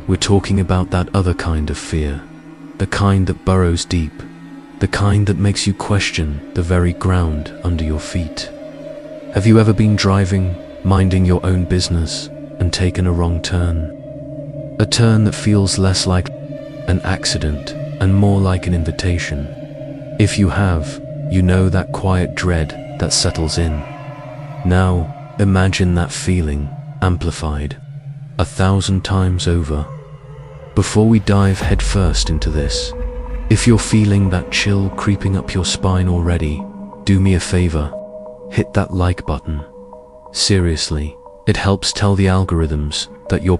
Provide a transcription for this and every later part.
We're talking about that other kind of fear, the kind that burrows deep, the kind that makes you question the very ground under your feet. Have you ever been driving, minding your own business, and taken a wrong turn? A turn that feels less like an accident and more like an invitation. If you have, you know that quiet dread that settles in. Now, imagine that feeling amplified 1,000 times over. Before we dive headfirst into this, if you're feeling that chill creeping up your spine already, do me a favor, hit that like button. Seriously, it helps tell the algorithms that you're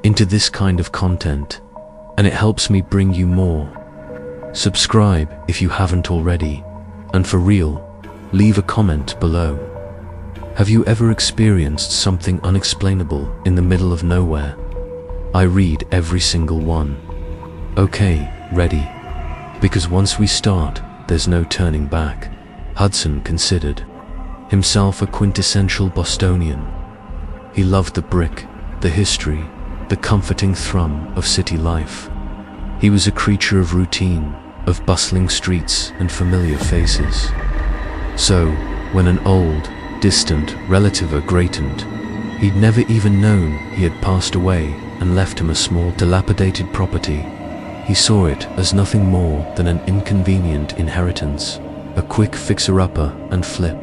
into this kind of content, and it helps me bring you more. Subscribe if you haven't already, and for real, leave a comment below. Have you ever experienced something unexplainable in the middle of nowhere? I read every single one. Okay, ready? Because once we start, there's no turning back. Hudson considered himself a quintessential Bostonian. He loved the brick, the history, the comforting thrum of city life. He was a creature of routine, of bustling streets and familiar faces. So, when an old, distant relative greatened, he'd never even known he had passed away and left him a small, dilapidated property. He saw it as nothing more than an inconvenient inheritance, a quick fixer-upper and flip.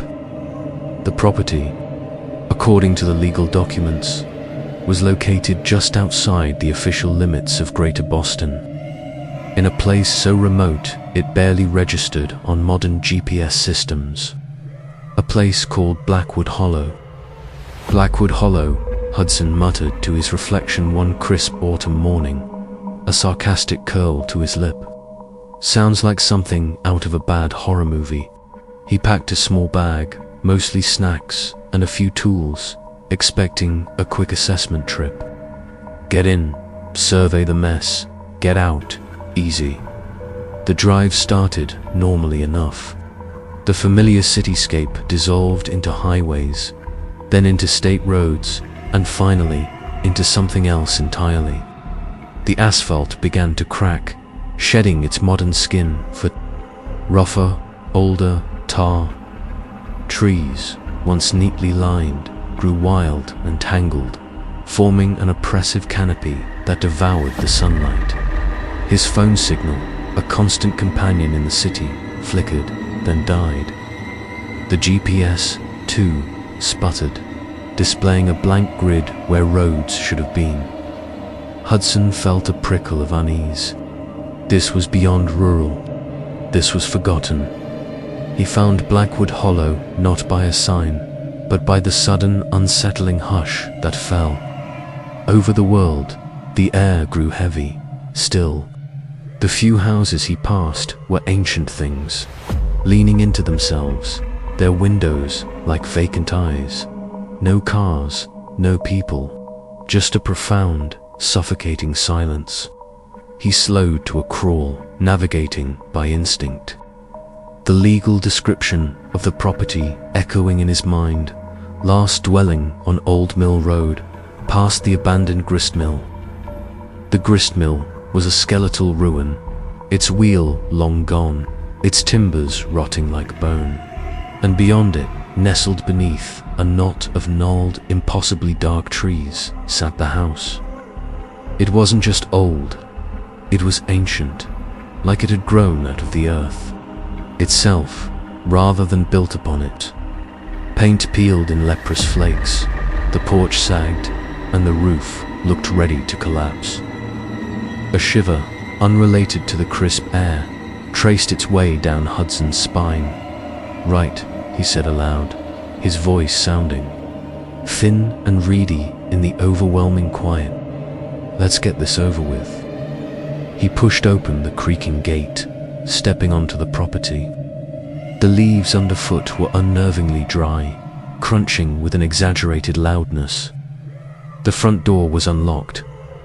The property, according to the legal documents, was located just outside the official limits of Greater Boston, in a place so remote it barely registered on modern GPS systems. A place called Blackwood Hollow. Blackwood Hollow, Hudson muttered to his reflection one crisp autumn morning, a sarcastic curl to his lip. Sounds like something out of a bad horror movie. He packed a small bag, mostly snacks and a few tools, expecting a quick assessment trip. Get in, survey the mess, get out, easy. The drive started normally enough. The familiar cityscape dissolved into highways, then into state roads, and finally into something else entirely. The asphalt began to crack, shedding its modern skin for rougher, older tar. Trees, once neatly lined, grew wild and tangled, forming an oppressive canopy that devoured the sunlight. His phone signal, a constant companion in the city, flickered, then died. The GPS, too, sputtered, displaying a blank grid where roads should have been. Hudson felt a prickle of unease. This was beyond rural. This was forgotten. He found Blackwood Hollow not by a sign, but by the sudden, unsettling hush that fell. Over the world, the air grew heavy, still. The few houses he passed were ancient things, leaning into themselves, their windows like vacant eyes. No cars, no people, just a profound, suffocating silence. He slowed to a crawl, navigating by instinct. The legal description of the property echoing in his mind, last dwelling on Old Mill Road, past the abandoned gristmill. The gristmill was a skeletal ruin, its wheel long gone, its timbers rotting like bone, and beyond it, nestled beneath a knot of gnarled, impossibly dark trees, sat the house. It wasn't just old, it was ancient, like it had grown out of the earth itself, rather than built upon it. Paint peeled in leprous flakes, the porch sagged, and the roof looked ready to collapse. A shiver, unrelated to the crisp air, traced its way down Hudson's spine. Right, he said aloud, his voice sounding thin and reedy in the overwhelming quiet. Let's get this over with. He pushed open the creaking gate, stepping onto the property. The leaves underfoot were unnervingly dry, crunching with an exaggerated loudness. The front door was unlocked,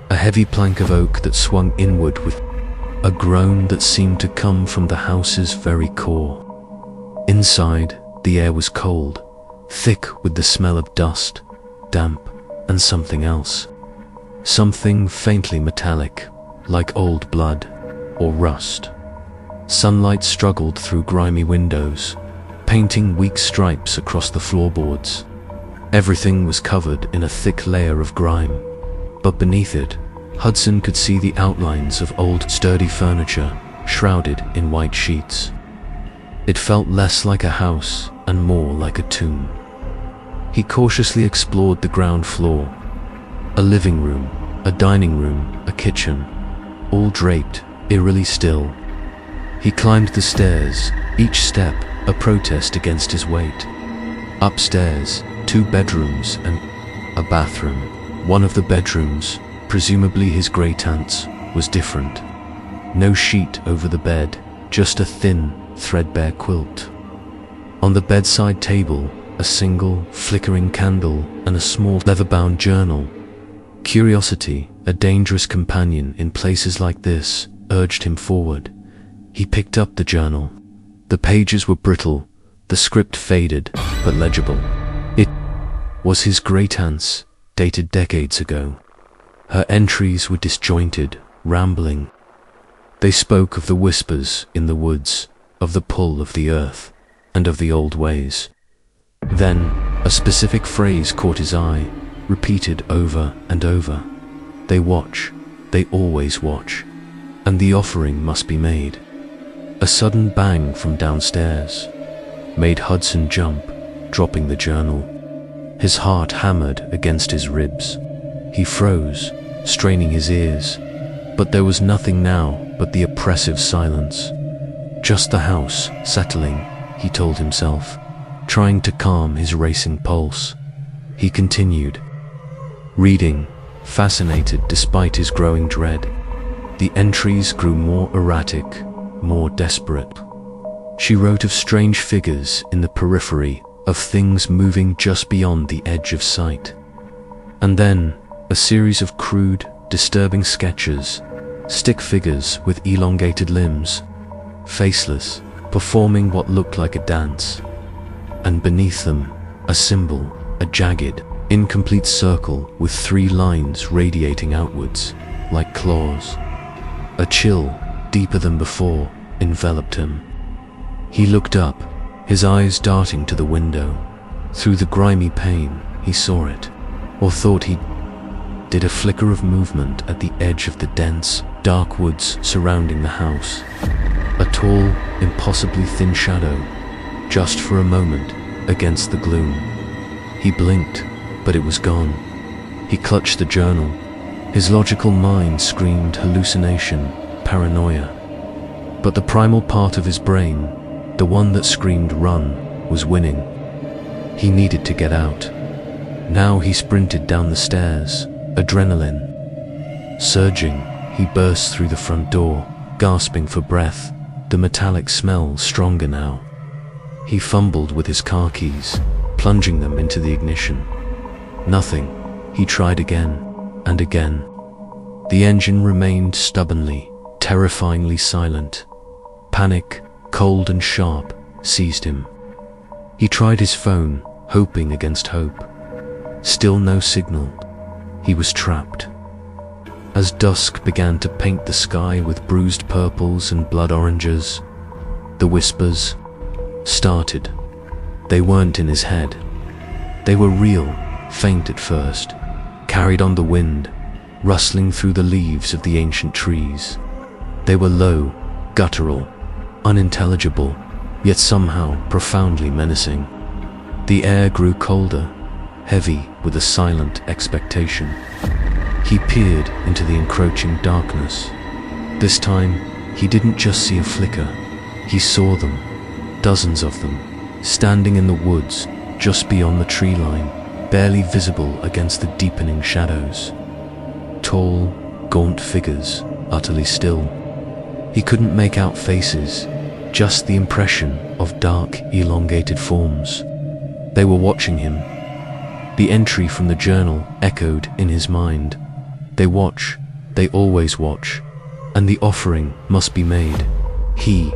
a heavy plank of oak that swung inward with a groan that seemed to come from the house's very core. Inside, the air was cold, thick with the smell of dust, damp, and something else. something faintly metallic, like old blood or rust. Sunlight struggled through grimy windows, painting weak stripes across the floorboards. Everything was covered in a thick layer of grime, but beneath it, Hudson could see the outlines of old, sturdy furniture shrouded in white sheets. It felt less like a house and more like a tomb. He cautiously explored the ground floor. A living room, a dining room, a kitchen, all draped, eerily still. He climbed the stairs, each step a protest against his weight. Upstairs, 2 bedrooms and a bathroom. One of the bedrooms, presumably his great-aunt's, was different. No sheet over the bed, just a thin, threadbare quilt. On the bedside table, a single, flickering candle and a small, leather-bound journal. Curiosity, a dangerous companion in places like this, urged him forward. He picked up the journal. The pages were brittle, the script faded, but legible. It was his great-aunt's, dated decades ago. Her entries were disjointed, rambling. They spoke of the whispers in the woods, of the pull of the earth, and of the old ways. Then, a specific phrase caught his eye, repeated over and over. They watch, they always watch, and the offering must be made. A sudden bang from downstairs made Hudson jump, dropping the journal. His heart hammered against his ribs. He froze, straining his ears, but there was nothing now but the oppressive silence. Just the house settling, he told himself, trying to calm his racing pulse. He continued, reading, fascinated despite his growing dread. The entries grew more erratic, more desperate. She wrote of strange figures in the periphery, of things moving just beyond the edge of sight. And then, a series of crude, disturbing sketches, stick figures with elongated limbs, faceless, performing what looked like a dance. And beneath them, a symbol, a jagged, incomplete circle with 3 lines radiating outwards, like claws. A chill, deeper than before, enveloped him. He looked up, his eyes darting to the window. Through the grimy pane, he saw it, or thought he did. A flicker of movement at the edge of the dense, dark woods surrounding the house. A tall, impossibly thin shadow, just for a moment, against the gloom. He blinked, but it was gone. He clutched the journal. His logical mind screamed hallucination, paranoia. But the primal part of his brain, the one that screamed run, was winning. He needed to get out. Now he sprinted down the stairs, adrenaline surging. He burst through the front door, gasping for breath, the metallic smell stronger now. He fumbled with his car keys, plunging them into the ignition. Nothing. He tried again and again. The engine remained stubbornly, terrifyingly silent. Panic, cold and sharp, seized him. He tried his phone, hoping against hope. Still no signal. He was trapped. As dusk began to paint the sky with bruised purples and blood oranges, the whispers started. They weren't in his head. They were real, faint at first, carried on the wind, rustling through the leaves of the ancient trees. They were low, guttural, unintelligible, yet somehow profoundly menacing. The air grew colder, heavy with a silent expectation. He peered into the encroaching darkness. This time, he didn't just see a flicker. He saw them, dozens of them, standing in the woods just beyond the tree line, barely visible against the deepening shadows. Tall, gaunt figures, utterly still. He couldn't make out faces, just the impression of dark, elongated forms. They were watching him. The entry from the journal echoed in his mind. They watch, they always watch, and the offering must be made. He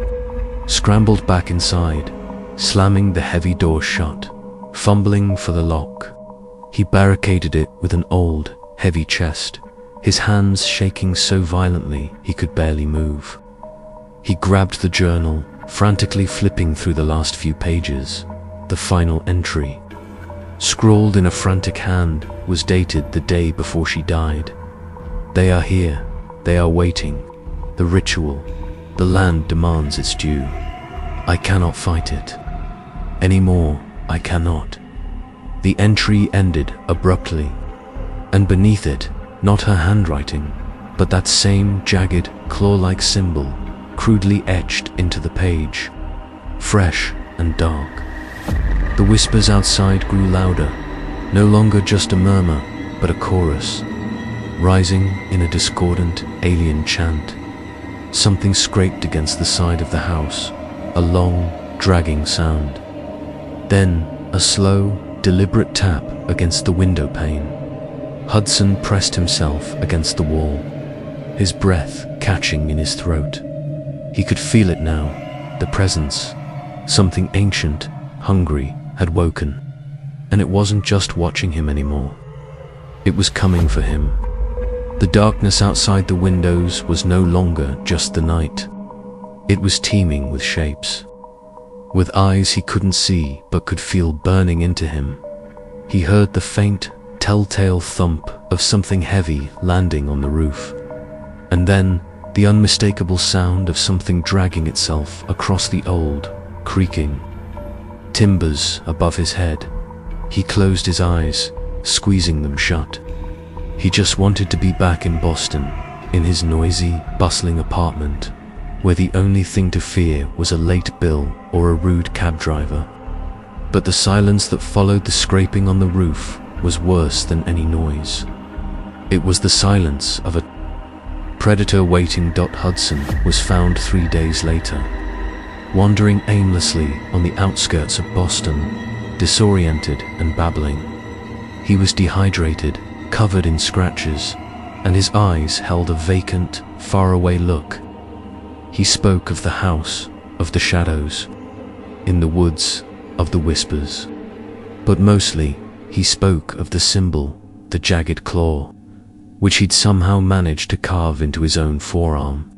scrambled back inside, slamming the heavy door shut, fumbling for the lock. He barricaded it with an old, heavy chest, his hands shaking so violently he could barely move. He grabbed the journal, frantically flipping through the last few pages. The final entry, scrawled in a frantic hand, was dated the day before she died. "They are here. They are waiting. The ritual. The land demands its due. I cannot fight it. Anymore, I cannot." The entry ended abruptly, and beneath it, not her handwriting, but that same jagged, claw-like symbol, crudely etched into the page, fresh and dark. The whispers outside grew louder, no longer just a murmur, but a chorus, rising in a discordant, alien chant. Something scraped against the side of the house, a long, dragging sound. Then, a slow, deliberate tap against the window pane. Hudson pressed himself against the wall, his breath catching in his throat. He could feel it now, the presence. Something ancient, hungry, had woken. And it wasn't just watching him anymore. It was coming for him. The darkness outside the windows was no longer just the night. It was teeming with shapes, with eyes he couldn't see but could feel burning into him. He heard the faint, telltale thump of something heavy landing on the roof, and then the unmistakable sound of something dragging itself across the old, creaking timbers above his head. He closed his eyes, squeezing them shut. He just wanted to be back in Boston, in his noisy, bustling apartment, where the only thing to fear was a late bill or a rude cab driver. But the silence that followed the scraping on the roof was worse than any noise. It was the silence of a predator waiting. Hudson was found 3 days later, wandering aimlessly on the outskirts of Boston, disoriented and babbling. He was dehydrated, covered in scratches, and his eyes held a vacant, faraway look. He spoke of the house, of the shadows, in the woods, of the whispers. But mostly, he spoke of the symbol, the jagged claw, which he'd somehow managed to carve into his own forearm.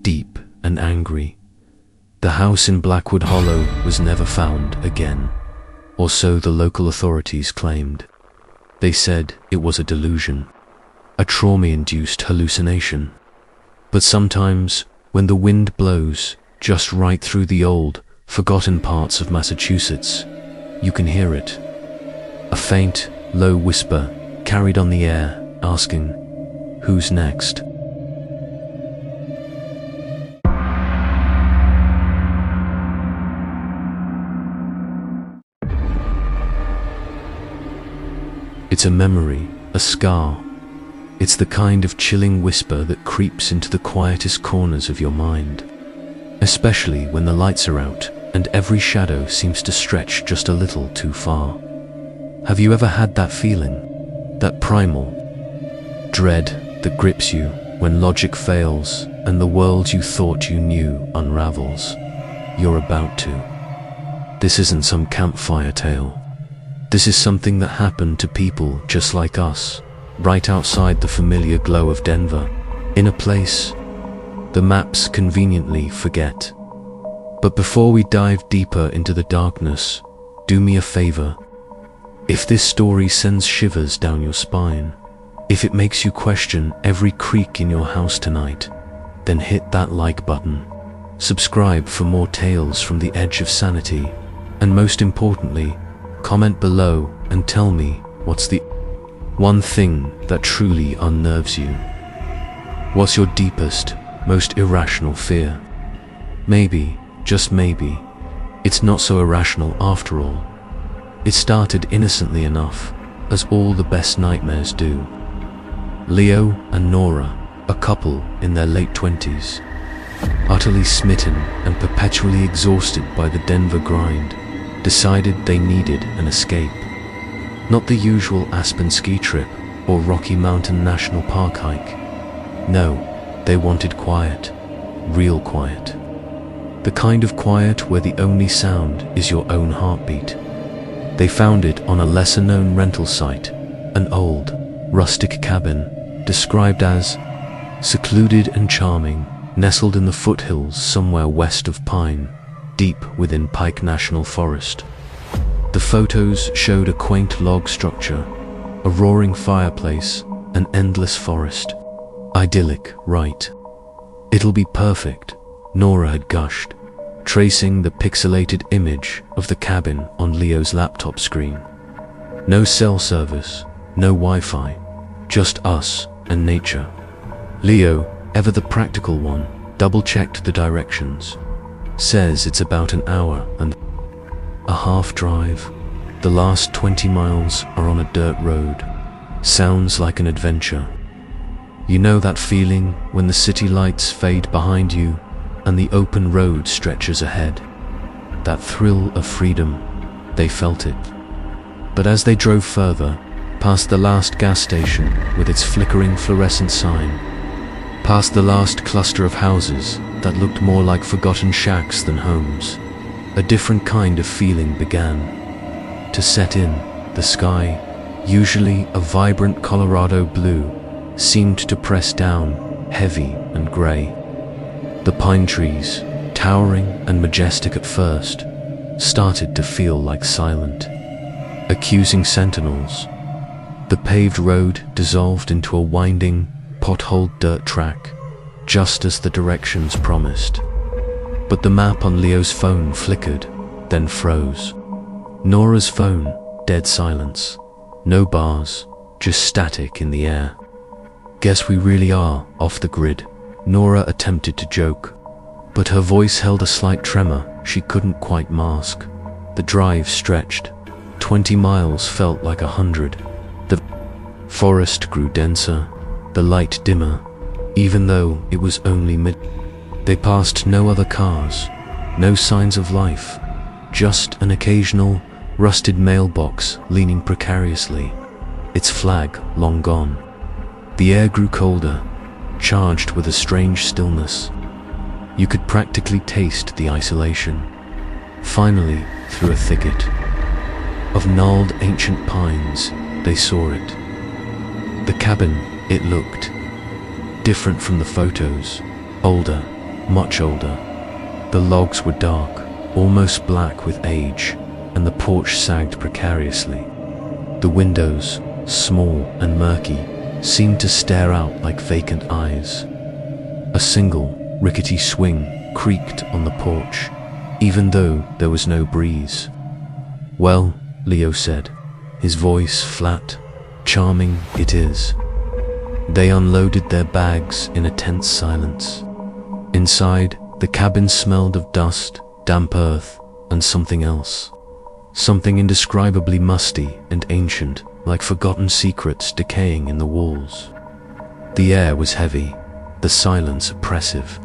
Deep and angry. The house in Blackwood Hollow was never found again, or so the local authorities claimed. They said it was a delusion, a trauma-induced hallucination. But sometimes, when the wind blows just right through the old, forgotten parts of Massachusetts, you can hear it. A faint, low whisper carried on the air, asking, "Who's next?" It's a memory, a scar. It's the kind of chilling whisper that creeps into the quietest corners of your mind, especially when the lights are out and every shadow seems to stretch just a little too far. Have you ever had that feeling, that primal dread that grips you when logic fails and the world you thought you knew unravels? You're about to. This isn't some campfire tale. This is something that happened to people just like us, right outside the familiar glow of Denver, in a place the maps conveniently forget. But before we dive deeper into the darkness, do me a favor. If this story sends shivers down your spine, if it makes you question every creak in your house tonight, then hit that like button. Subscribe for more tales from the edge of sanity, and most importantly, comment below and tell me what's the one thing that truly unnerves you. What's your deepest, most irrational fear? Maybe, just maybe, it's not so irrational after all. It started innocently enough, as all the best nightmares do. Leo and Nora, a couple in their late 20s, utterly smitten and perpetually exhausted by the Denver grind, decided they needed an escape. Not the usual Aspen ski trip or Rocky Mountain National Park hike. No, they wanted quiet, real quiet. The kind of quiet where the only sound is your own heartbeat. They found it on a lesser-known rental site, an old, rustic cabin described as secluded and charming, nestled in the foothills somewhere west of Pine, deep within Pike National Forest. The photos showed a quaint log structure, a roaring fireplace, an endless forest. Idyllic, right? It'll be perfect, Nora had gushed, tracing the pixelated image of the cabin on Leo's laptop screen. No cell service, no Wi-Fi, just us and nature. Leo, ever the practical one, double-checked the directions. Says it's about an hour and a half drive. The last 20 miles are on a dirt road. Sounds like an adventure. You know that feeling when the city lights fade behind you and the open road stretches ahead? That thrill of freedom, they felt it. But as they drove further, past the last gas station with its flickering fluorescent sign, past the last cluster of houses that looked more like forgotten shacks than homes, a different kind of feeling began to set in. The sky, usually a vibrant Colorado blue, seemed to press down, heavy and grey. The pine trees, towering and majestic at first, started to feel like silent, accusing sentinels. The paved road dissolved into a winding, potholed dirt track, just as the directions promised. But the map on Leo's phone flickered, then froze. Nora's phone, dead silence. No bars, just static in the air. Guess we really are off the grid, Nora attempted to joke, but her voice held a slight tremor she couldn't quite mask. The drive stretched. 20 miles felt like 100. The forest grew denser, the light dimmer, even though it was only mid. They passed no other cars, no signs of life, just an occasional, rusted mailbox leaning precariously, its flag long gone. The air grew colder, charged with a strange stillness. You could practically taste the isolation. Finally, through a thicket of gnarled ancient pines, they saw it. The cabin, it looked different from the photos. Older, much older. The logs were dark, almost black with age, and the porch sagged precariously. The windows, small and murky, seemed to stare out like vacant eyes. A single, rickety swing creaked on the porch, even though there was no breeze. "Well," Leo said, his voice flat, "charming it is." They unloaded their bags in a tense silence. Inside, the cabin smelled of dust, damp earth, and something else. Something indescribably musty and ancient, like forgotten secrets decaying in the walls. The air was heavy, the silence oppressive.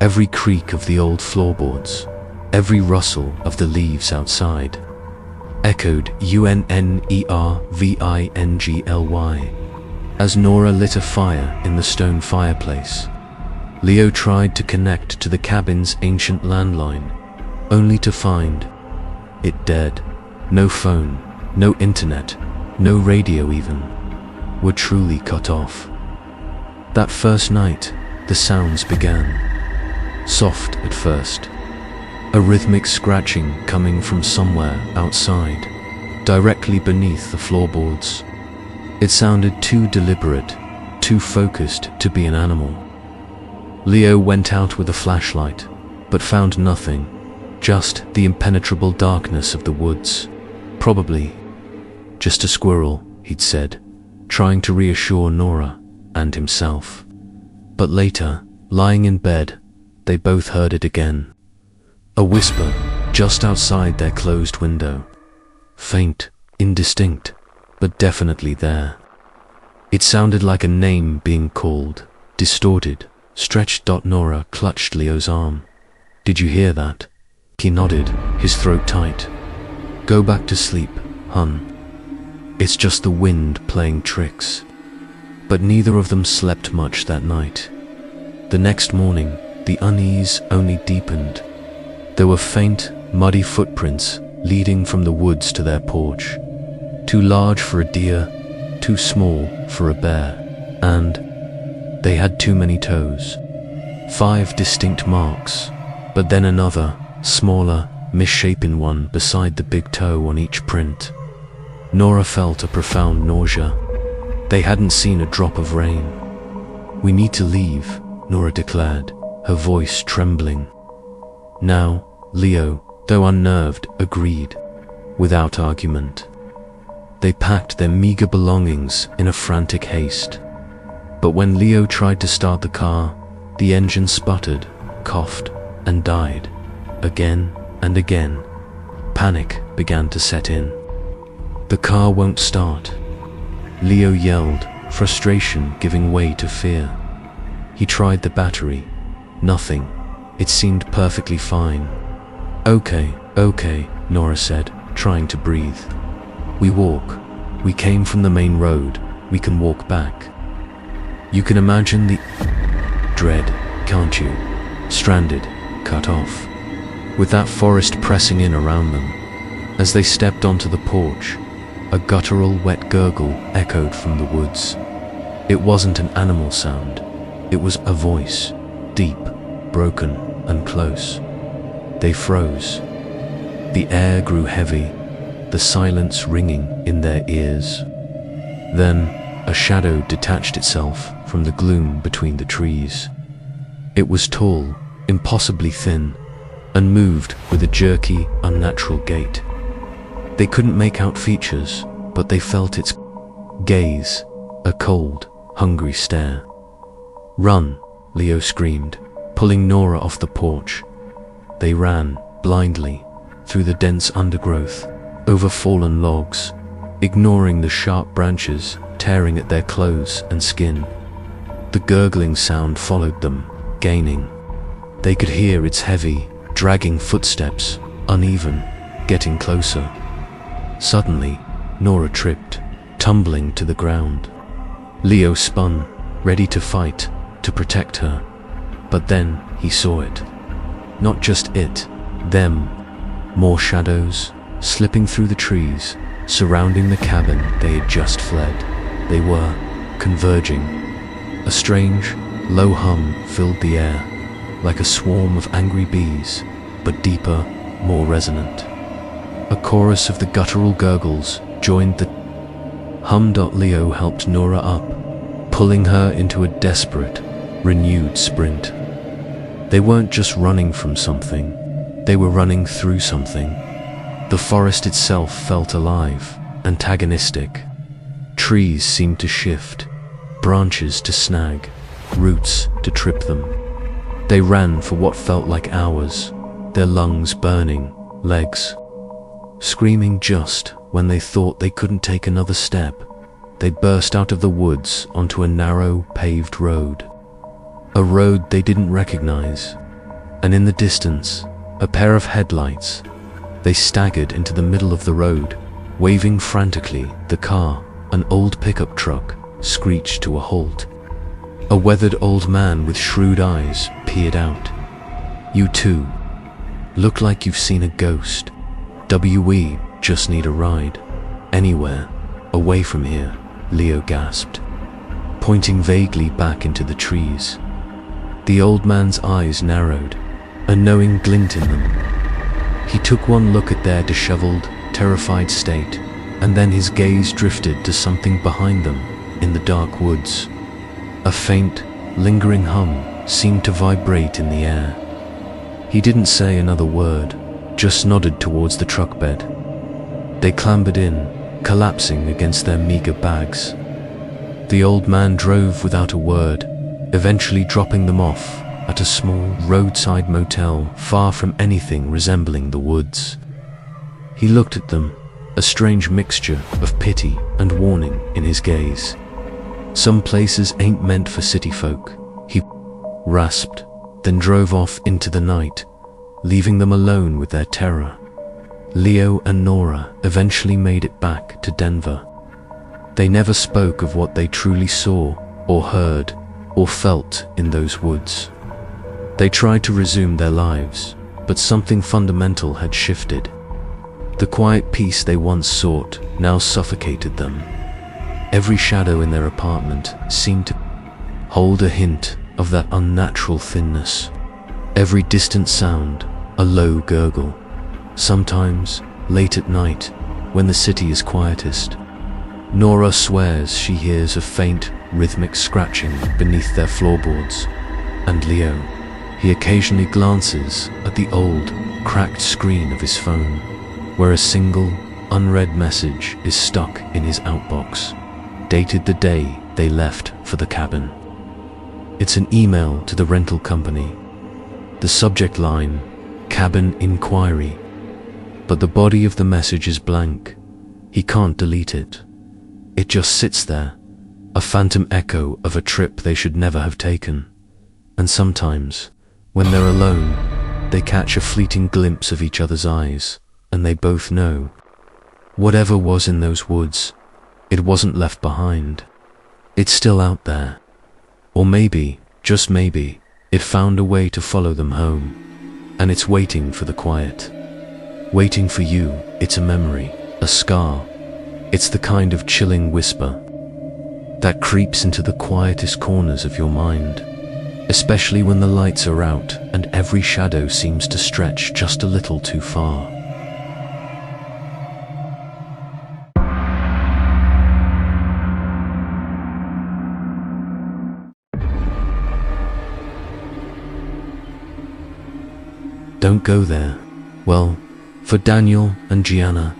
Every creak of the old floorboards, every rustle of the leaves outside, echoed UNNERVINGLY. As Nora lit a fire in the stone fireplace, Leo tried to connect to the cabin's ancient landline, only to find it dead. No phone, no internet, no radio even, were truly cut off. That first night, the sounds began. Soft at first, a rhythmic scratching coming from somewhere outside, directly beneath the floorboards. It sounded too deliberate, too focused to be an animal. Leo went out with a flashlight, but found nothing, just the impenetrable darkness of the woods. Probably just a squirrel, he'd said, trying to reassure Nora and himself. But later, lying in bed, they both heard it again. A whisper just outside their closed window. Faint, indistinct, but definitely there. It sounded like a name being called, distorted, stretched. Nora clutched Leo's arm. "Did you hear that?" He nodded, his throat tight. "Go back to sleep, hun. It's just the wind playing tricks." But neither of them slept much that night. The next morning, the unease only deepened. There were faint, muddy footprints leading from the woods to their porch. Too large for a deer, too small for a bear. and they had too many toes. 5 distinct marks, but then another, smaller, misshapen one beside the big toe on each print. Nora felt a profound nausea. They hadn't seen a drop of rain. "We need to leave," Nora declared, her voice trembling. Now, Leo, though unnerved, agreed, without argument. They packed their meager belongings in a frantic haste. But when Leo tried to start the car, the engine sputtered, coughed, and died. Again and again, panic began to set in. "The car won't start," Leo yelled, frustration giving way to fear. He tried the battery. Nothing. It seemed perfectly fine. Okay, Nora said, trying to breathe. "We walk. We came from the main road. We can walk back." You can imagine the dread, can't you? Stranded, cut off, with that forest pressing in around them. As they stepped onto the porch, a guttural wet gurgle echoed from the woods. It wasn't an animal sound. It was a voice, deep, broken, and close. They froze. The air grew heavy, the silence ringing in their ears. Then, a shadow detached itself from the gloom between the trees. It was tall, impossibly thin, and moved with a jerky, unnatural gait. They couldn't make out features, but they felt its gaze, a cold, hungry stare. "Run," Leo screamed, pulling Nora off the porch. They ran, blindly, through the dense undergrowth, over fallen logs, ignoring the sharp branches tearing at their clothes and skin. The gurgling sound followed them, gaining. They could hear its heavy, dragging footsteps, uneven, getting closer. Suddenly, Nora tripped, tumbling to the ground. Leo spun, ready to fight, to protect her. But then he saw it. Not just it, them. More shadows, slipping through the trees, surrounding the cabin they had just fled. They were converging. A strange, low hum filled the air, like a swarm of angry bees, but deeper, more resonant. A chorus of the guttural gurgles joined the hum. Leo helped Nora up, pulling her into a desperate, renewed sprint. They weren't just running from something, they were running through something. The forest itself felt alive, antagonistic. Trees seemed to shift, branches to snag, roots to trip them. They ran for what felt like hours, their lungs burning, legs screaming. Just when they thought they couldn't take another step, they burst out of the woods onto a narrow, paved road. A road they didn't recognize, and in the distance, a pair of headlights. They staggered into the middle of the road, waving frantically. The car, an old pickup truck, screeched to a halt. A weathered old man with shrewd eyes peered out. "You too. Look like you've seen a ghost. We just need a ride. Anywhere, away from here," Leo gasped, pointing vaguely back into the trees. The old man's eyes narrowed, a knowing glint in them. He took one look at their disheveled, terrified state, and then his gaze drifted to something behind them in the dark woods. A faint, lingering hum seemed to vibrate in the air. He didn't say another word, just nodded towards the truck bed. They clambered in, collapsing against their meager bags. The old man drove without a word, eventually dropping them off at a small roadside motel far from anything resembling the woods. He looked at them, a strange mixture of pity and warning in his gaze. "Some places ain't meant for city folk," he rasped, then drove off into the night, leaving them alone with their terror. Leo and Nora eventually made it back to Denver. They never spoke of what they truly saw or heard or felt in those woods. They tried to resume their lives, but something fundamental had shifted. The quiet peace they once sought now suffocated them. Every shadow in their apartment seemed to hold a hint of that unnatural thinness. Every distant sound, a low gurgle. Sometimes, late at night, when the city is quietest, Nora swears she hears a faint, rhythmic scratching beneath their floorboards. And Leo, he occasionally glances at the old, cracked screen of his phone, where a single, unread message is stuck in his outbox, dated the day they left for the cabin. It's an email to the rental company. The subject line, Cabin Inquiry. But the body of the message is blank. He can't delete it. It just sits there, a phantom echo of a trip they should never have taken. And sometimes, when they're alone, they catch a fleeting glimpse of each other's eyes, and they both know. Whatever was in those woods, it wasn't left behind. It's still out there. Or maybe, just maybe, it found a way to follow them home. And it's waiting for the quiet. Waiting for you. It's a memory, a scar. It's the kind of chilling whisper that creeps into the quietest corners of your mind, especially when the lights are out and every shadow seems to stretch just a little too far. Don't go there. Well, for Daniel and Gianna,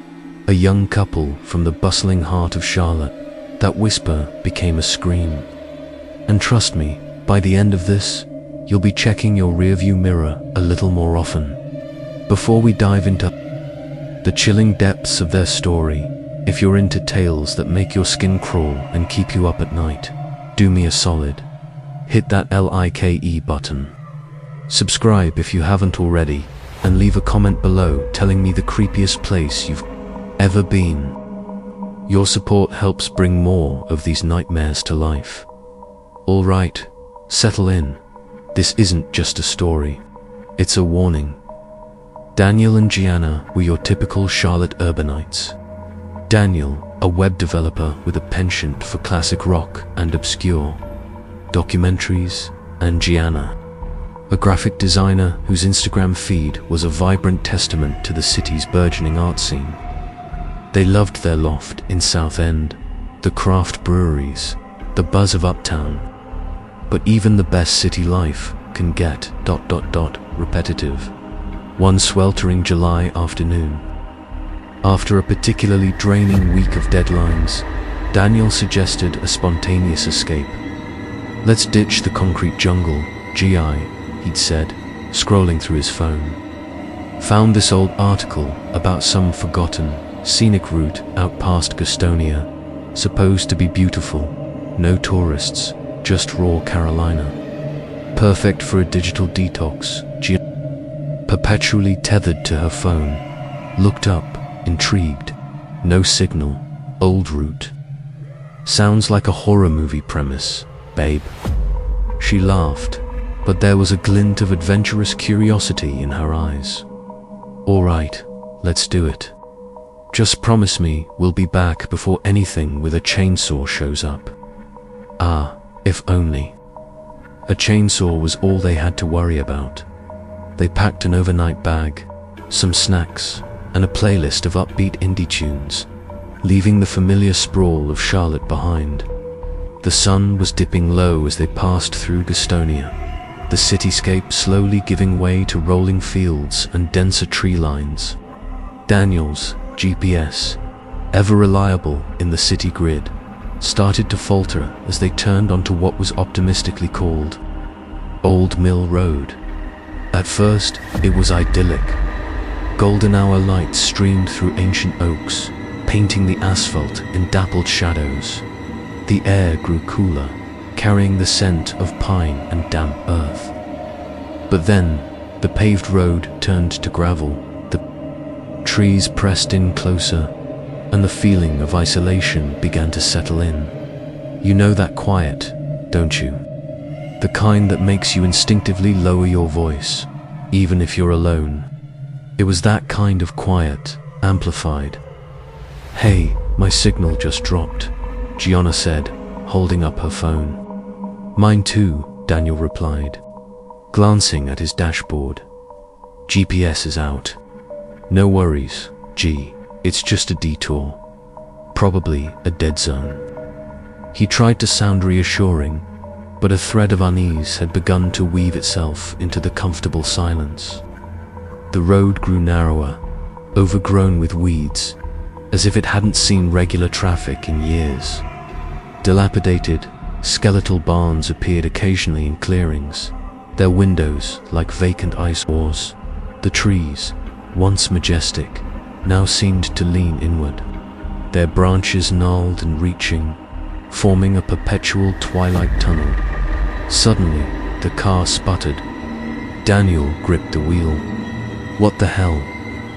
a young couple from the bustling heart of Charlotte, that whisper became a scream. And trust me, by the end of this, you'll be checking your rearview mirror a little more often. Before we dive into the chilling depths of their story, if you're into tales that make your skin crawl and keep you up at night, do me a solid. Hit that like button. Subscribe if you haven't already, and leave a comment below telling me the creepiest place you've ever been. Your support helps bring more of these nightmares to life. Alright, settle in. This isn't just a story. It's a warning. Daniel and Gianna were your typical Charlotte urbanites. Daniel, a web developer with a penchant for classic rock and obscure documentaries, and Gianna, a graphic designer whose Instagram feed was a vibrant testament to the city's burgeoning art scene. They loved their loft in Southend, the craft breweries, the buzz of uptown. But even the best city life can get ... repetitive. One sweltering July afternoon, after a particularly draining week of deadlines, Daniel suggested a spontaneous escape. Let's ditch the concrete jungle, GI, he'd said, scrolling through his phone. Found this old article about some forgotten, scenic route out past Gastonia, supposed to be beautiful, no tourists, just raw Carolina. Perfect for a digital detox. Perpetually tethered to her phone, looked up, intrigued. No signal, old route. Sounds like a horror movie premise, babe. She laughed, but there was a glint of adventurous curiosity in her eyes. All right, let's do it. Just promise me we'll be back before anything with a chainsaw shows up. Ah, if only. A chainsaw was all they had to worry about. They packed an overnight bag, some snacks, and a playlist of upbeat indie tunes, leaving the familiar sprawl of Charlotte behind. The sun was dipping low as they passed through Gastonia, the cityscape slowly giving way to rolling fields and denser tree lines. Daniel's GPS, ever reliable in the city grid, started to falter as they turned onto what was optimistically called Old Mill Road. At first, it was idyllic. Golden hour lights streamed through ancient oaks, painting the asphalt in dappled shadows. The air grew cooler, carrying the scent of pine and damp earth. But then, the paved road turned to gravel, the trees pressed in closer, and the feeling of isolation began to settle in. You know that quiet, don't you? The kind that makes you instinctively lower your voice, even if you're alone. It was that kind of quiet, amplified. Hey, my signal just dropped. Gianna said, holding up her phone. Mine too, Daniel replied, glancing at his dashboard. GPS is out. No worries, G. It's just a detour. Probably a dead zone. He tried to sound reassuring, but a thread of unease had begun to weave itself into the comfortable silence. The road grew narrower, overgrown with weeds, as if it hadn't seen regular traffic in years. Dilapidated, skeletal barns appeared occasionally in clearings, their windows like vacant ice ores. The trees, once majestic, now seemed to lean inward, their branches gnarled and reaching, forming a perpetual twilight tunnel. Suddenly, the car sputtered. Daniel gripped the wheel. What the hell?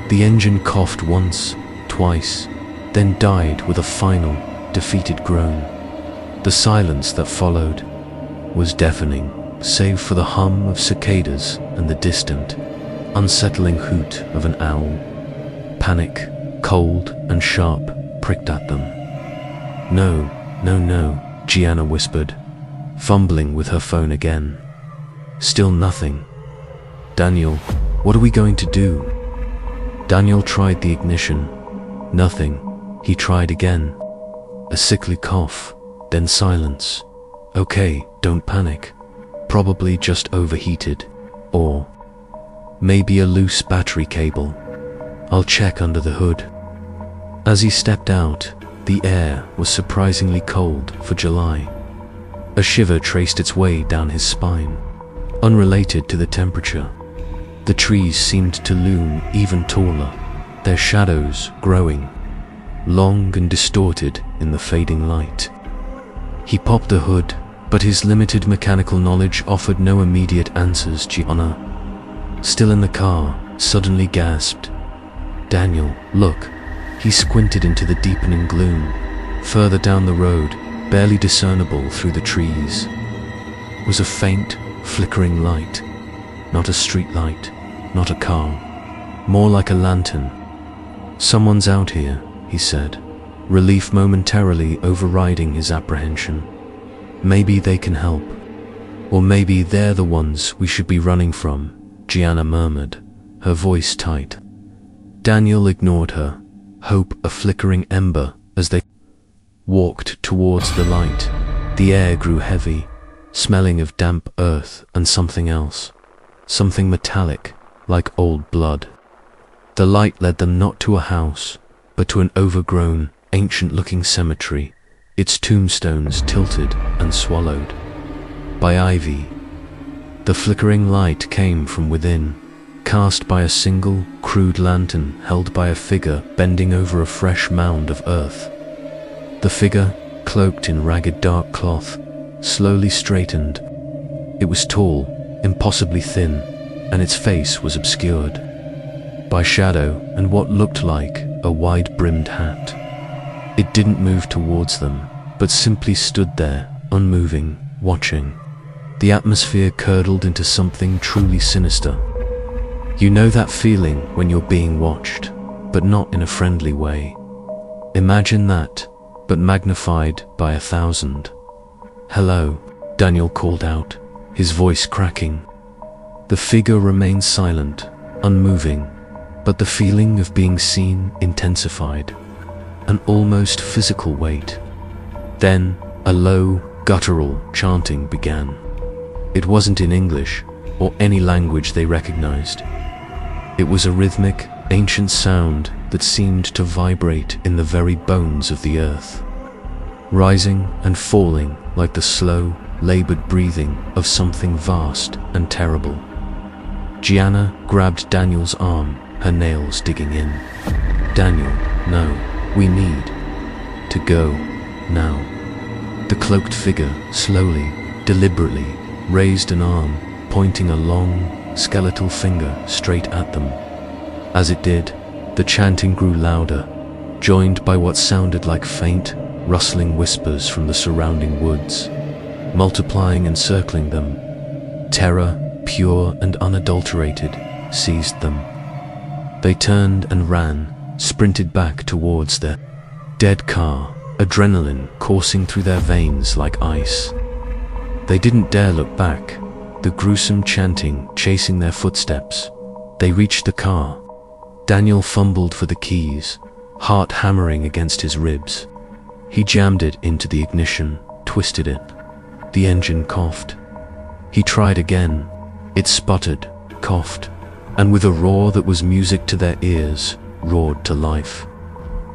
The engine coughed once, twice, then died with a final, defeated groan. The silence that followed was deafening, save for the hum of cicadas and the distant, unsettling hoot of an owl. Panic, cold and sharp, pricked at them. No, Gianna whispered, fumbling with her phone again. Still nothing. Daniel, what are we going to do? Daniel tried the ignition. Nothing. He tried again. A sickly cough, then silence. Okay, don't panic. Probably just overheated. Or maybe a loose battery cable. I'll check under the hood. As he stepped out, the air was surprisingly cold for July. A shiver traced its way down his spine, unrelated to the temperature. The trees seemed to loom even taller, their shadows growing, long and distorted in the fading light. He popped the hood, but his limited mechanical knowledge offered no immediate answers. Gianna, still in the car, suddenly gasped, Daniel, look. He squinted into the deepening gloom. Further down the road, barely discernible through the trees, was a faint, flickering light. Not a street light, not a car, more like a lantern. Someone's out here, he said, relief momentarily overriding his apprehension. Maybe they can help. Or maybe they're the ones we should be running from, Gianna murmured, her voice tight. Daniel ignored her, hope a flickering ember as they walked towards the light. The air grew heavy, smelling of damp earth and something else, something metallic, like old blood. The light led them not to a house, but to an overgrown, ancient-looking cemetery, its tombstones tilted and swallowed by ivy. The flickering light came from within, cast by a single, crude lantern held by a figure bending over a fresh mound of earth. The figure, cloaked in ragged dark cloth, slowly straightened. It was tall, impossibly thin, and its face was obscured by shadow and what looked like a wide-brimmed hat. It didn't move towards them, but simply stood there, unmoving, watching. The atmosphere curdled into something truly sinister. You know that feeling when you're being watched, but not in a friendly way. Imagine that, but magnified by 1,000. Hello, Daniel called out, his voice cracking. The figure remained silent, unmoving, but the feeling of being seen intensified, an almost physical weight. Then, a low, guttural chanting began. It wasn't in English, or any language they recognized. It was a rhythmic, ancient sound that seemed to vibrate in the very bones of the earth, rising and falling like the slow, labored breathing of something vast and terrible. Gianna grabbed Daniel's arm, her nails digging in. Daniel, no, we need to go now. The cloaked figure slowly, deliberately raised an arm, pointing a long, skeletal finger straight at them. As it did, the chanting grew louder, joined by what sounded like faint, rustling whispers from the surrounding woods, multiplying and circling them. Terror, pure and unadulterated, seized them. They turned and ran, sprinted back towards their dead car, adrenaline coursing through their veins like ice. They didn't dare look back, the gruesome chanting chasing their footsteps. They reached the car. Daniel fumbled for the keys, heart hammering against his ribs. He jammed it into the ignition, twisted it. The engine coughed. He tried again. It sputtered, coughed, and with a roar that was music to their ears, roared to life.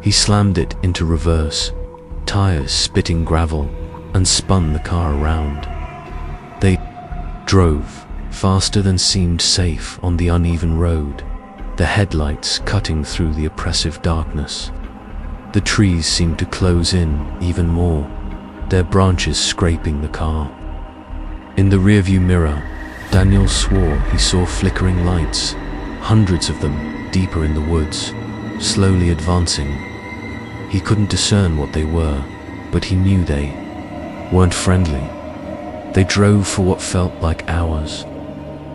He slammed it into reverse, tires spitting gravel, and spun the car around. They drove faster than seemed safe on the uneven road, the headlights cutting through the oppressive darkness. The trees seemed to close in even more, their branches scraping the car. In the rearview mirror, Daniel swore he saw flickering lights, hundreds of them deeper in the woods, slowly advancing. He couldn't discern what they were, but he knew they weren't friendly. They drove for what felt like hours,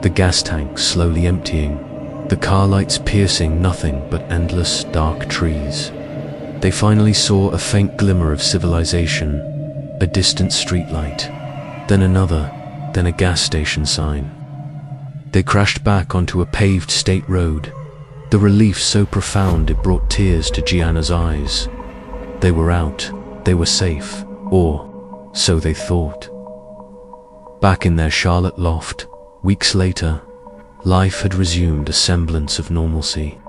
the gas tank slowly emptying, the car lights piercing nothing but endless dark trees. They finally saw a faint glimmer of civilization, a distant streetlight, then another, then a gas station sign. They crashed back onto a paved state road, the relief so profound it brought tears to Gianna's eyes. They were out, they were safe, or so they thought. Back in their Charlotte loft, weeks later, life had resumed a semblance of normalcy.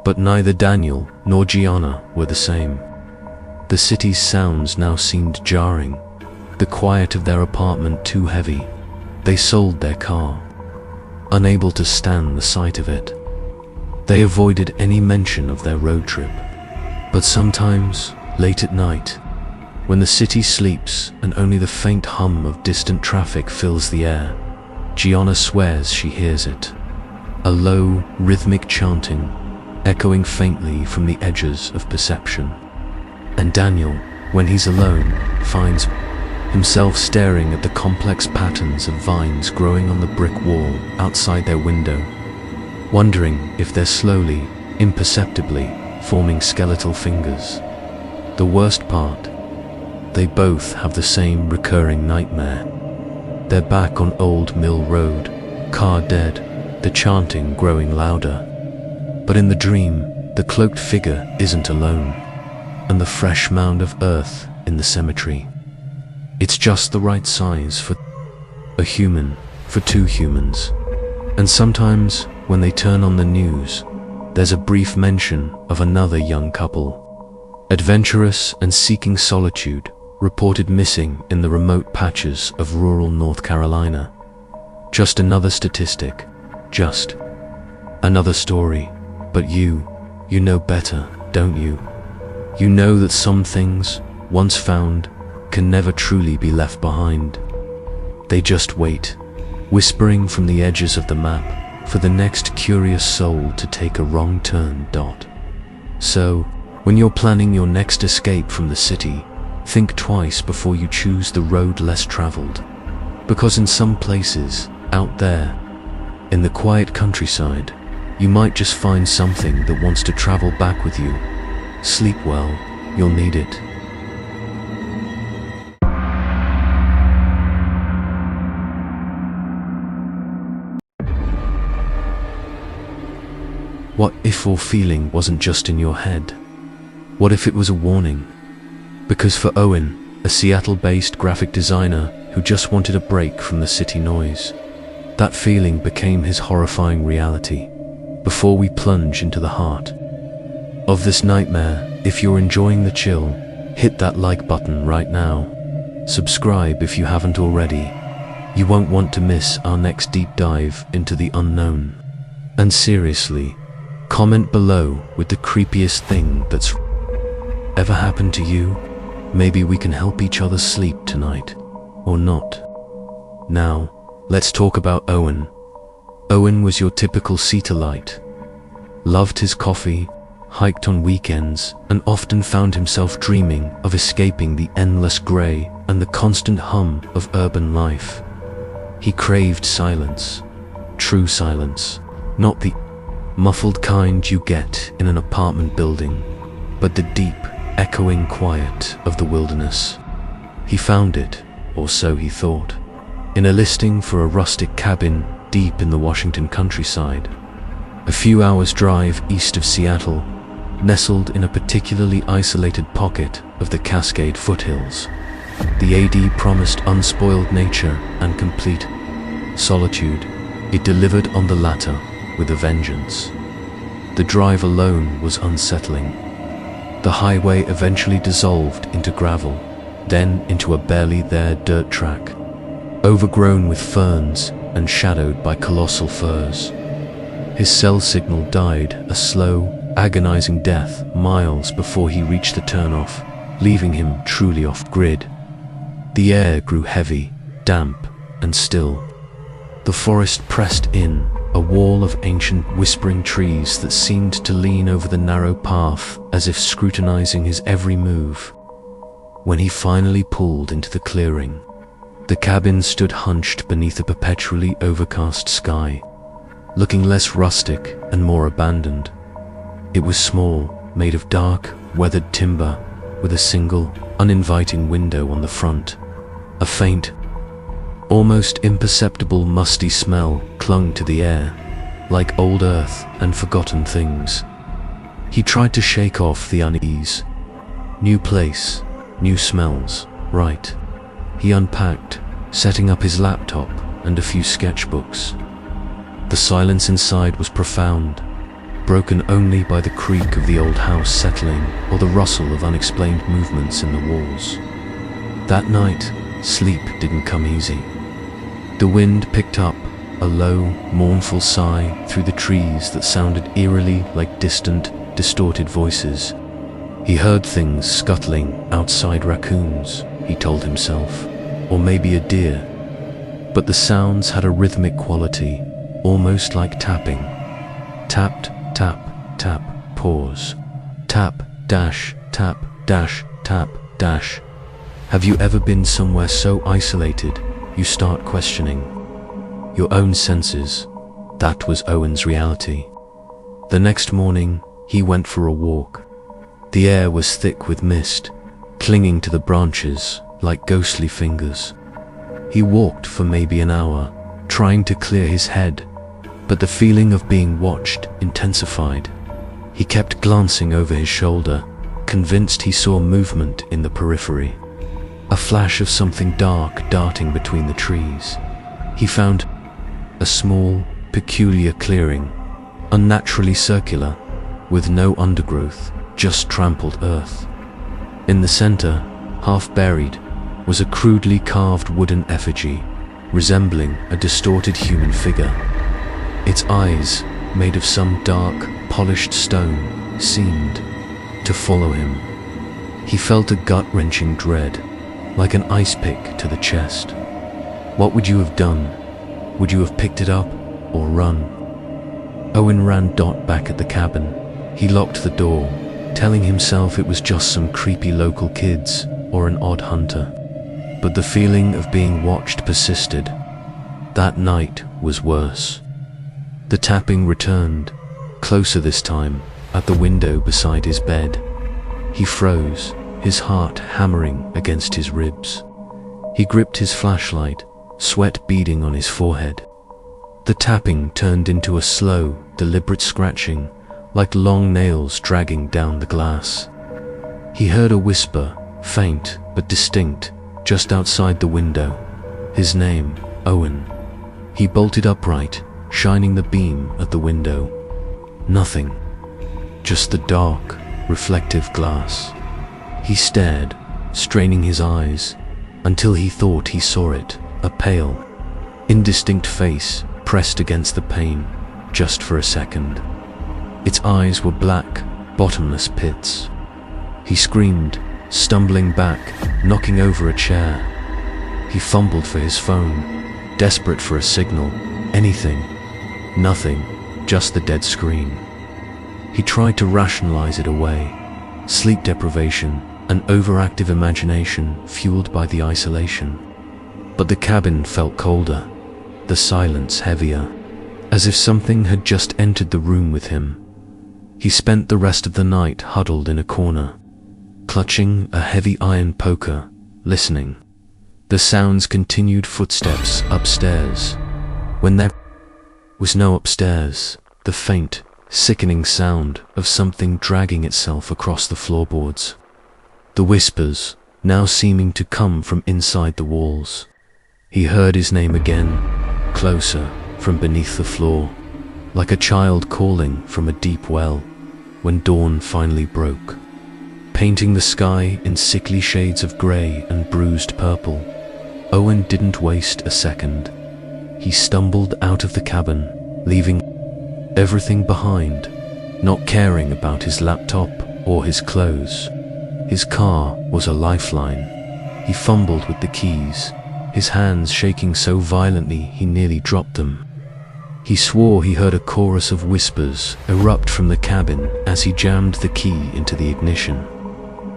But neither Daniel nor Gianna were the same. The city's sounds now seemed jarring, the quiet of their apartment too heavy. They sold their car, unable to stand the sight of it. They avoided any mention of their road trip. But sometimes, late at night, when the city sleeps and only the faint hum of distant traffic fills the air, Gianna swears she hears it. A low, rhythmic chanting, echoing faintly from the edges of perception. And Daniel, when he's alone, finds himself staring at the complex patterns of vines growing on the brick wall outside their window, wondering if they're slowly, imperceptibly, forming skeletal fingers. The worst part, they both have the same recurring nightmare. They're back on Old Mill Road, car dead, the chanting growing louder. But in the dream, the cloaked figure isn't alone, and the fresh mound of earth in the cemetery. It's just the right size for a human, for two humans. And sometimes, when they turn on the news, there's a brief mention of another young couple, adventurous and seeking solitude, reported missing in the remote patches of rural North Carolina. Just another statistic, just another story. But you know better, don't you? You know that some things, once found, can never truly be left behind. They just wait, whispering from the edges of the map, for the next curious soul to take a wrong turn. So, when you're planning your next escape from the city, think twice before you choose the road less traveled. Because in some places, out there, in the quiet countryside, you might just find something that wants to travel back with you. Sleep well, you'll need it. What if your feeling wasn't just in your head? What if it was a warning? Because for Owen, a Seattle-based graphic designer who just wanted a break from the city noise, that feeling became his horrifying reality. Before we plunge into the heart of this nightmare, if you're enjoying the chill, hit that like button right now. Subscribe if you haven't already. You won't want to miss our next deep dive into the unknown. And seriously, comment below with the creepiest thing that's ever happened to you. Maybe we can help each other sleep tonight, or not. Now, let's talk about Owen. Owen was your typical Seattlite. Loved his coffee, hiked on weekends, and often found himself dreaming of escaping the endless grey and the constant hum of urban life. He craved silence, true silence, not the muffled kind you get in an apartment building, but the deep, echoing quiet of the wilderness. He found it, or so he thought, in a listing for a rustic cabin deep in the Washington countryside, a few hours' drive east of Seattle, nestled in a particularly isolated pocket of the Cascade foothills. The AD promised unspoiled nature and complete solitude. It delivered on the latter with a vengeance. The drive alone was unsettling. The highway eventually dissolved into gravel, then into a barely there dirt track, overgrown with ferns and shadowed by colossal firs. His cell signal died a slow, agonizing death miles before he reached the turnoff, leaving him truly off-grid. The air grew heavy, damp, and still. The forest pressed in, a wall of ancient whispering trees that seemed to lean over the narrow path as if scrutinizing his every move. When he finally pulled into the clearing, the cabin stood hunched beneath a perpetually overcast sky, looking less rustic and more abandoned. It was small, made of dark, weathered timber, with a single, uninviting window on the front. A faint, almost imperceptible musty smell clung to the air, like old earth and forgotten things. He tried to shake off the unease. New place, new smells, right. He unpacked, setting up his laptop and a few sketchbooks. The silence inside was profound, broken only by the creak of the old house settling or the rustle of unexplained movements in the walls. That night, sleep didn't come easy. The wind picked up, a low, mournful sigh through the trees that sounded eerily like distant, distorted voices. He heard things scuttling outside, raccoons, he told himself, or maybe a deer. But the sounds had a rhythmic quality, almost like tapping. Tapped, tap, tap, pause. Tap, dash, tap, dash, tap, dash. Have you ever been somewhere so isolated you start questioning your own senses? That was Owen's reality. The next morning, he went for a walk. The air was thick with mist, clinging to the branches like ghostly fingers. He walked for maybe an hour, trying to clear his head, but the feeling of being watched intensified. He kept glancing over his shoulder, convinced he saw movement in the periphery. A flash of something dark darting between the trees. He found a small, peculiar clearing, unnaturally circular, with no undergrowth, just trampled earth. In the center, half buried, was a crudely carved wooden effigy, resembling a distorted human figure. Its eyes, made of some dark, polished stone, seemed to follow him. He felt a gut-wrenching dread, like an ice pick to the chest. What would you have done? Would you have picked it up or run? Owen ran back at the cabin. He locked the door, telling himself it was just some creepy local kids or an odd hunter. But the feeling of being watched persisted. That night was worse. The tapping returned, closer this time, at the window beside his bed. He froze, his heart hammering against his ribs. He gripped his flashlight, sweat beading on his forehead. The tapping turned into a slow, deliberate scratching, like long nails dragging down the glass. He heard a whisper, faint but distinct, just outside the window. His name, Owen. He bolted upright, shining the beam at the window. Nothing. Just the dark, reflective glass. He stared, straining his eyes, until he thought he saw it, a pale, indistinct face pressed against the pane, just for a second. Its eyes were black, bottomless pits. He screamed, stumbling back, knocking over a chair. He fumbled for his phone, desperate for a signal, anything. Nothing, just the dead screen. He tried to rationalize it away. Sleep deprivation, an overactive imagination fueled by the isolation. But the cabin felt colder, the silence heavier, as if something had just entered the room with him. He spent the rest of the night huddled in a corner, clutching a heavy iron poker, listening. The sounds continued, footsteps upstairs. When there was no upstairs, the faint, sickening sound of something dragging itself across the floorboards. The whispers, now seeming to come from inside the walls. He heard his name again, closer, from beneath the floor, like a child calling from a deep well, when dawn finally broke, painting the sky in sickly shades of grey and bruised purple. Owen didn't waste a second. He stumbled out of the cabin, leaving everything behind, not caring about his laptop or his clothes. His car was a lifeline. He fumbled with the keys, his hands shaking so violently he nearly dropped them. He swore he heard a chorus of whispers erupt from the cabin as he jammed the key into the ignition.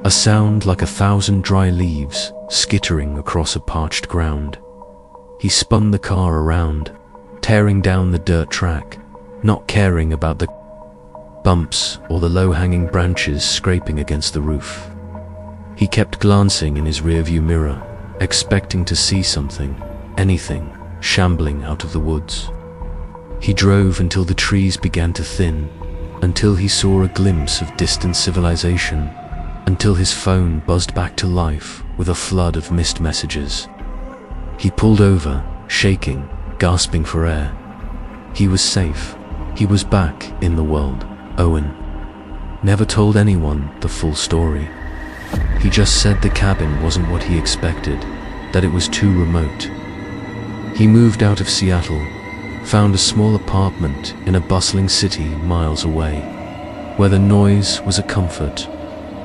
A sound like 1,000 dry leaves skittering across a parched ground. He spun the car around, tearing down the dirt track, not caring about the bumps or the low-hanging branches scraping against the roof. He kept glancing in his rearview mirror, expecting to see something, anything, shambling out of the woods. He drove until the trees began to thin, until he saw a glimpse of distant civilization, until his phone buzzed back to life with a flood of missed messages. He pulled over, shaking, gasping for air. He was safe. He was back in the world. Owen never told anyone the full story. He just said the cabin wasn't what he expected, that it was too remote. He moved out of Seattle, found a small apartment in a bustling city miles away, where the noise was a comfort,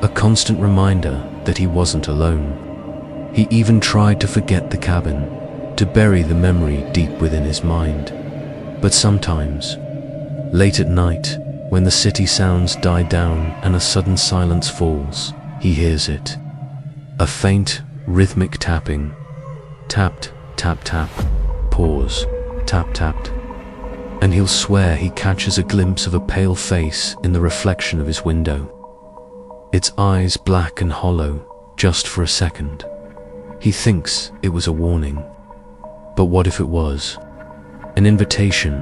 a constant reminder that he wasn't alone. He even tried to forget the cabin, to bury the memory deep within his mind. But sometimes, late at night, when the city sounds die down and a sudden silence falls, he hears it. A faint, rhythmic tapping. Tapped, tap, tap. Pause. Tap, tapped. And he'll swear he catches a glimpse of a pale face in the reflection of his window. Its eyes black and hollow, just for a second. He thinks it was a warning. But what if it was? An invitation?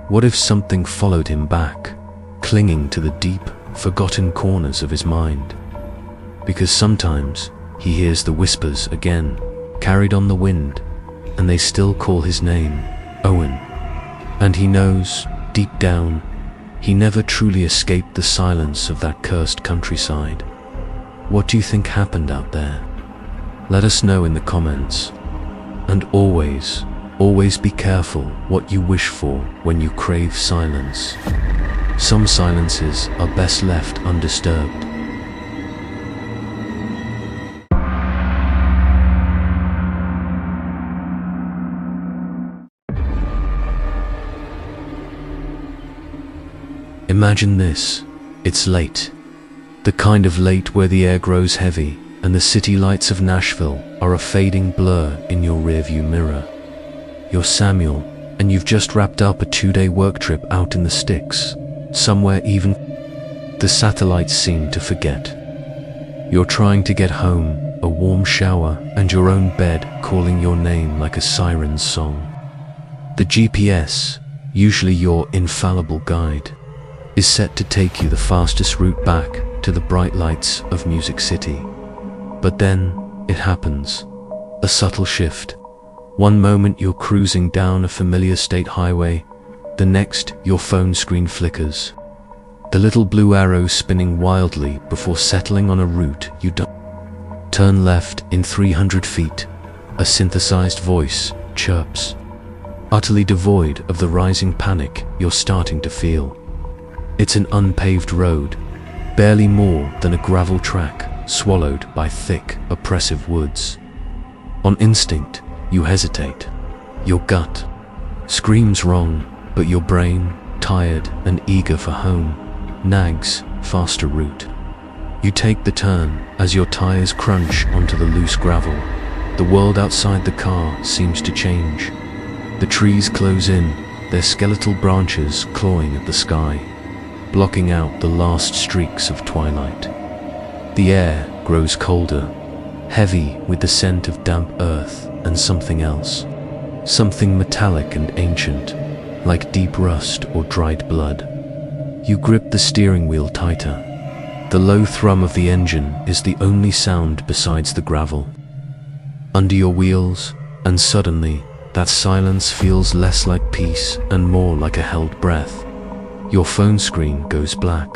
What if something followed him back, clinging to the deep, forgotten corners of his mind? Because sometimes he hears the whispers again, carried on the wind, and they still call his name, Owen. And he knows, deep down, he never truly escaped the silence of that cursed countryside. What do you think happened out there? Let us know in the comments. And always, always be careful what you wish for when you crave silence. Some silences are best left undisturbed. Imagine this. It's late. The kind of late where the air grows heavy and the city lights of Nashville are a fading blur in your rearview mirror. You're Samuel, and you've just wrapped up a 2-day work trip out in the sticks, somewhere even the satellites seem to forget. You're trying to get home, a warm shower, and your own bed calling your name like a siren's song. The GPS, usually your infallible guide, is set to take you the fastest route back to the bright lights of Music City. But then, it happens. A subtle shift. One moment you're cruising down a familiar state highway, the next your phone screen flickers. The little blue arrow spinning wildly before settling on a route you don't. Turn left in 300 feet. A synthesized voice chirps, utterly devoid of the rising panic you're starting to feel. It's an unpaved road, barely more than a gravel track swallowed by thick, oppressive woods. On instinct, you hesitate. Your gut screams wrong, but your brain, tired and eager for home, nags faster route. You take the turn as your tires crunch onto the loose gravel. The world outside the car seems to change. The trees close in, their skeletal branches clawing at the sky, blocking out the last streaks of twilight. The air grows colder, heavy with the scent of damp earth and something else. Something metallic and ancient, like deep rust or dried blood. You grip the steering wheel tighter. The low thrum of the engine is the only sound besides the gravel under your wheels, and suddenly that silence feels less like peace and more like a held breath. Your phone screen goes black.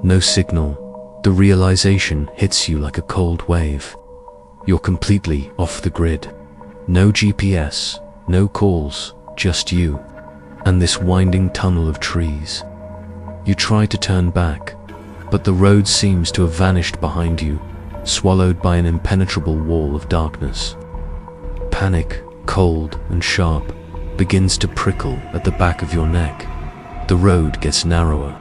No signal. The realization hits you like a cold wave. You're completely off the grid. No GPS, no calls, just you, and this winding tunnel of trees. You try to turn back, but the road seems to have vanished behind you, swallowed by an impenetrable wall of darkness. Panic, cold and sharp, begins to prickle at the back of your neck. The road gets narrower.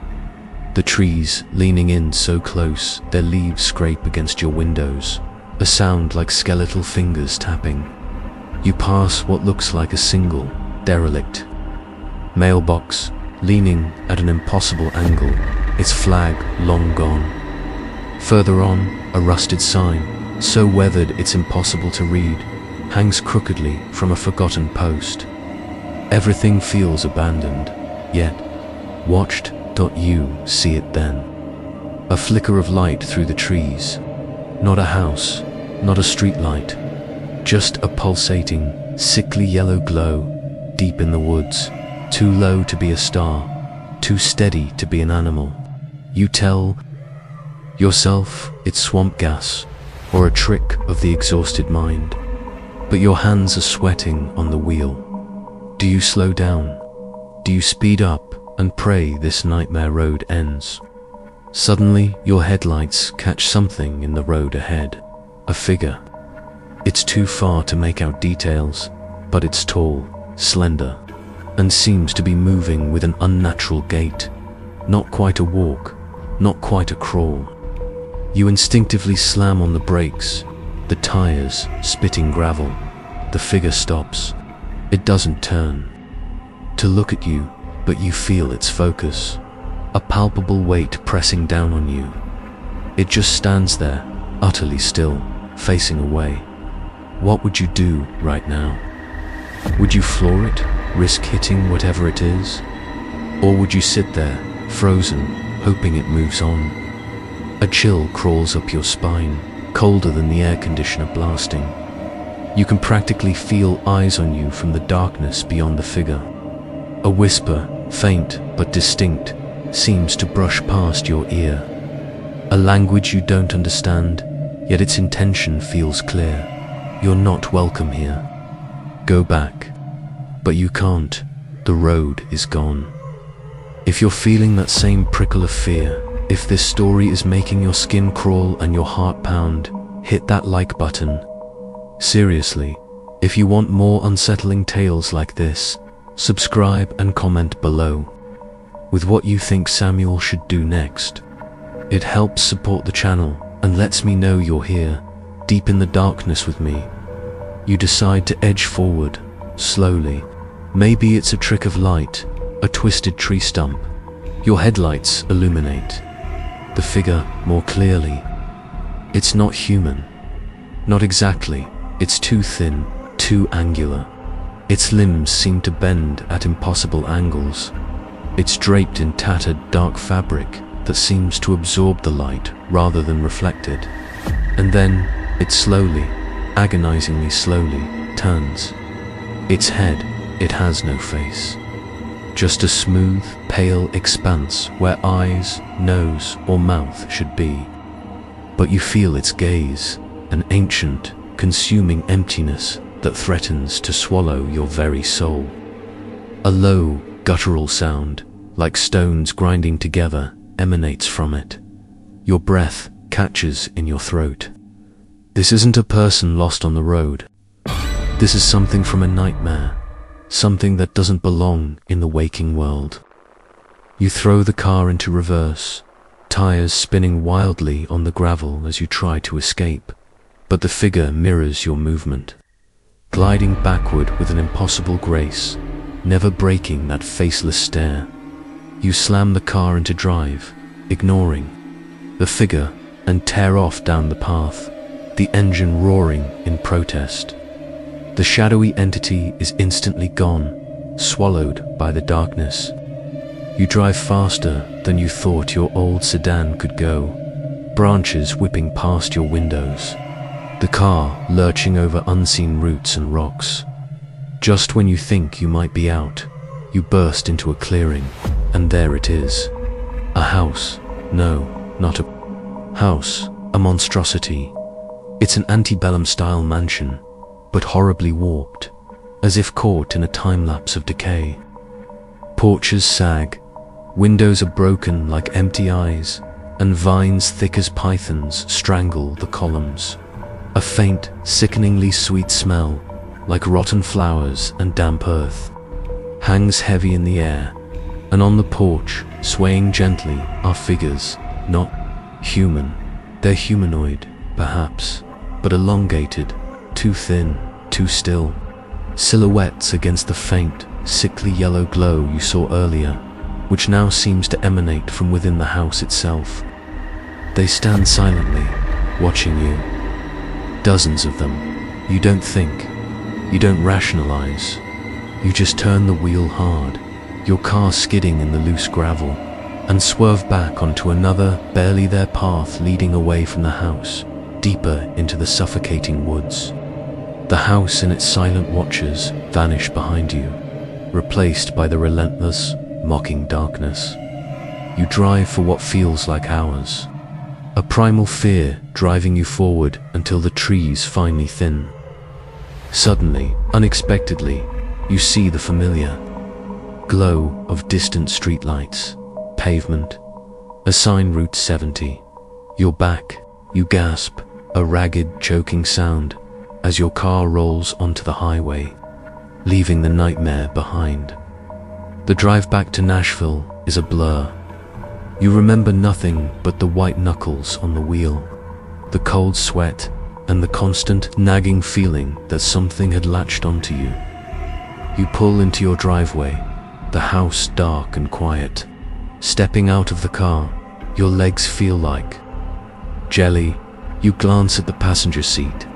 The trees leaning in so close, their leaves scrape against your windows, a sound like skeletal fingers tapping. You pass what looks like a single, derelict mailbox, leaning at an impossible angle, its flag long gone. Further on, a rusted sign, so weathered it's impossible to read, hangs crookedly from a forgotten post. Everything feels abandoned, yet, watched. You see it then. A flicker of light through the trees. Not a house, not a street light, just a pulsating, sickly yellow glow, deep in the woods, too low to be a star, too steady to be an animal. You tell yourself it's swamp gas, or a trick of the exhausted mind, but your hands are sweating on the wheel. Do you slow down? Do you speed up and pray this nightmare road ends? Suddenly, your headlights catch something in the road ahead. A figure. It's too far to make out details, but it's tall, slender, and seems to be moving with an unnatural gait. Not quite a walk, not quite a crawl. You instinctively slam on the brakes, the tires spitting gravel. The figure stops. It doesn't turn to look at you, but you feel its focus, a palpable weight pressing down on you. It just stands there, utterly still, facing away. What would you do right now? Would you floor it, risk hitting whatever it is? Or would you sit there, frozen, hoping it moves on? A chill crawls up your spine, colder than the air conditioner blasting. You can practically feel eyes on you from the darkness beyond the figure. A whisper, faint but distinct, seems to brush past your ear. A language you don't understand, yet its intention feels clear. You're not welcome here. Go back. But you can't. The road is gone. If you're feeling that same prickle of fear, if this story is making your skin crawl and your heart pound, hit that like button. Seriously, if you want more unsettling tales like this, subscribe and comment below with what you think Samuel should do next. It helps support the channel and lets me know you're here, deep in the darkness with me. You decide to edge forward, slowly. Maybe it's a trick of light, a twisted tree stump. Your headlights illuminate the figure more clearly. It's not human. Not exactly. It's too thin, too angular. Its limbs seem to bend at impossible angles. It's draped in tattered, dark fabric that seems to absorb the light rather than reflect it. And then, it slowly, agonizingly slowly, turns. Its head, it has no face. Just a smooth, pale expanse where eyes, nose, or mouth should be. But you feel its gaze, an ancient, consuming emptiness that threatens to swallow your very soul. A low, guttural sound, like stones grinding together, emanates from it. Your breath catches in your throat. This isn't a person lost on the road. This is something from a nightmare, something that doesn't belong in the waking world. You throw the car into reverse, tires spinning wildly on the gravel as you try to escape, but the figure mirrors your movement, gliding backward with an impossible grace, never breaking that faceless stare. You slam the car into drive, ignoring the figure, and tear off down the path, the engine roaring in protest. The shadowy entity is instantly gone, swallowed by the darkness. You drive faster than you thought your old sedan could go, branches whipping past your windows, the car lurching over unseen roots and rocks. Just when you think you might be out, you burst into a clearing, and there it is. A house. No, not a house, a monstrosity. It's an antebellum-style mansion, but horribly warped, as if caught in a time-lapse of decay. Porches sag, windows are broken like empty eyes, and vines thick as pythons strangle the columns. A faint, sickeningly sweet smell, like rotten flowers and damp earth, hangs heavy in the air, and on the porch, swaying gently, are figures, not human. They're humanoid, perhaps, but elongated, too thin, too still. Silhouettes against the faint, sickly yellow glow you saw earlier, which now seems to emanate from within the house itself. They stand silently, watching you. Dozens of them. You don't think. You don't rationalize. You just turn the wheel hard, your car skidding in the loose gravel, and swerve back onto another, barely there path leading away from the house, deeper into the suffocating woods. The house and its silent watchers vanish behind you, replaced by the relentless, mocking darkness. You drive for what feels like hours, a primal fear driving you forward until the trees finally thin. Suddenly, unexpectedly, you see the familiar glow of distant streetlights, pavement, a sign Route 70. You're back, you gasp, a ragged, choking sound as your car rolls onto the highway, leaving the nightmare behind. The drive back to Nashville is a blur. You remember nothing but the white knuckles on the wheel, the cold sweat, and the constant nagging feeling that something had latched onto you. You pull into your driveway, the house dark and quiet. Stepping out of the car, your legs feel like jelly. You glance at the passenger seat.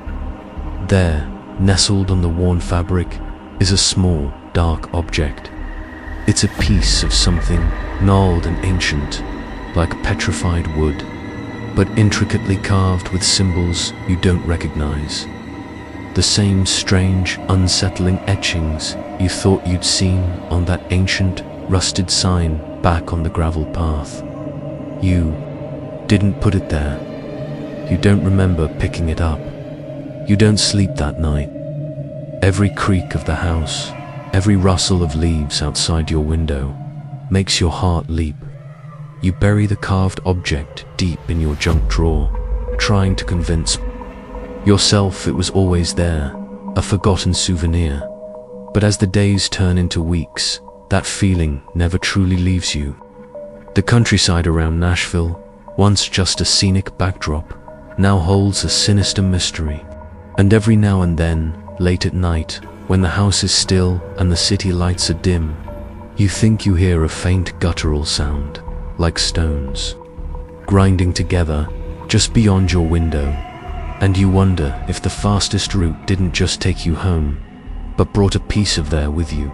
There, nestled on the worn fabric, is a small, dark object. It's a piece of something gnarled and ancient, like petrified wood, but intricately carved with symbols you don't recognize. The same strange, unsettling etchings you thought you'd seen on that ancient, rusted sign back on the gravel path. You didn't put it there. You don't remember picking it up. You don't sleep that night. Every creak of the house, every rustle of leaves outside your window, makes your heart leap. You bury the carved object deep in your junk drawer, trying to convince yourself it was always there, a forgotten souvenir. But as the days turn into weeks, that feeling never truly leaves you. The countryside around Nashville, once just a scenic backdrop, now holds a sinister mystery. And every now and then, late at night, when the house is still and the city lights are dim, you think you hear a faint guttural sound, like stones, grinding together just beyond your window, and you wonder if the fastest route didn't just take you home, but brought a piece of there with you.